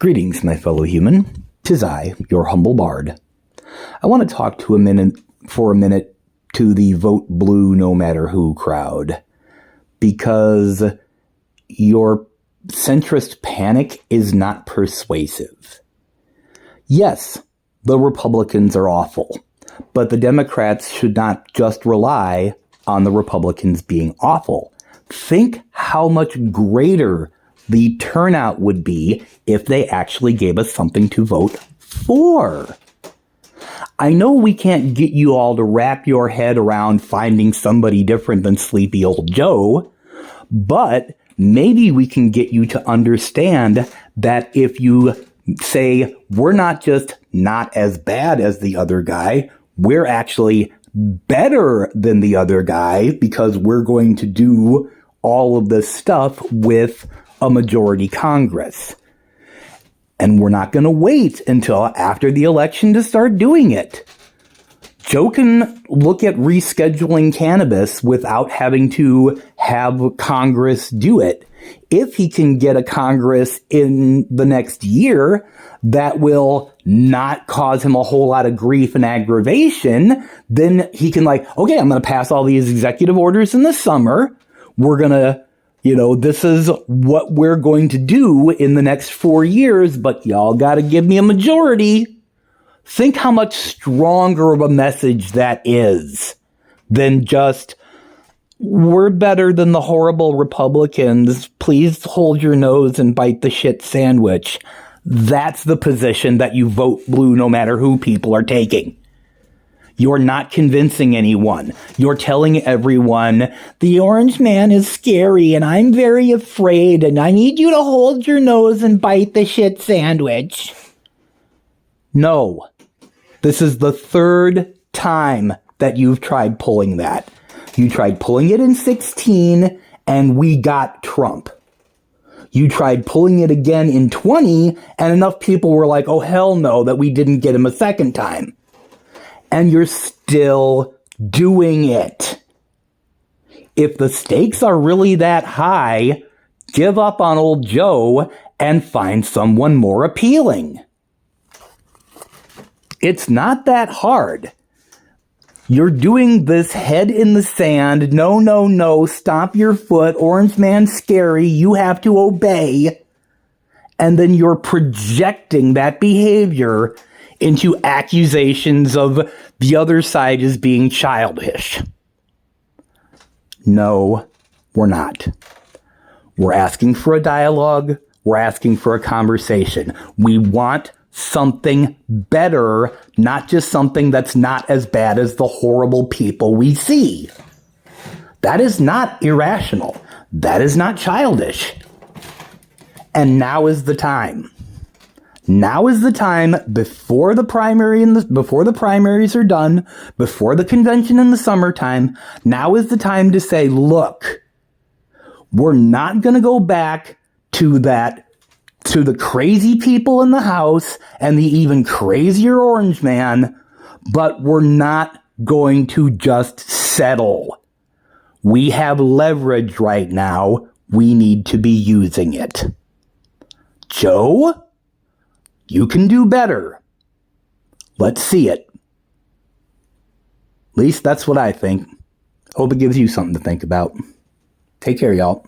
Greetings, my fellow human. 'Tis I, your humble bard. I want to talk for a minute to the vote blue no matter who crowd, because your centrist panic is not persuasive. Yes, the Republicans are awful, but the Democrats should not just rely on the Republicans being awful. Think how much greater the turnout would be if they actually gave us something to vote for. I know we can't get you all to wrap your head around finding somebody different than sleepy old Joe, but maybe we can get you to understand that if you say, we're not just not as bad as the other guy, we're actually better than the other guy because we're going to do all of this stuff with a majority Congress. And we're not going to wait until after the election to start doing it. Joe can look at rescheduling cannabis without having to have Congress do it. If he can get a Congress in the next year that will not cause him a whole lot of grief and aggravation, then he can okay, I'm going to pass all these executive orders in the summer. We're going to, this is what we're going to do in the next 4 years, but y'all got to give me a majority. Think how much stronger of a message that is than just, we're better than the horrible Republicans. Please hold your nose and bite the shit sandwich. That's the position that you vote blue no matter who people are taking. You're not convincing anyone. You're telling everyone, the orange man is scary and I'm very afraid and I need you to hold your nose and bite the shit sandwich. No. This is the third time that you've tried pulling that. You tried pulling it in 2016 and we got Trump. You tried pulling it again in 2020 and enough people were like, oh hell no, that we didn't get him a second time. And you're still doing it. If the stakes are really that high, give up on old Joe and find someone more appealing. It's not that hard. You're doing this head in the sand, no, stomp your foot, orange man scary, you have to obey. And then you're projecting that behavior into accusations of the other side as being childish. No, we're not. We're asking for a dialogue. We're asking for a conversation. We want something better, not just something that's not as bad as the horrible people we see. That is not irrational. That is not childish. And now is the time. Now is the time before the before the primaries are done, before the convention in the summertime. Now is the time to say, look, we're not going to go back to the crazy people in the House and the even crazier orange man, but we're not going to just settle. We have leverage right now. We need to be using it. Joe? You can do better. Let's see it. At least that's what I think. Hope it gives you something to think about. Take care, y'all.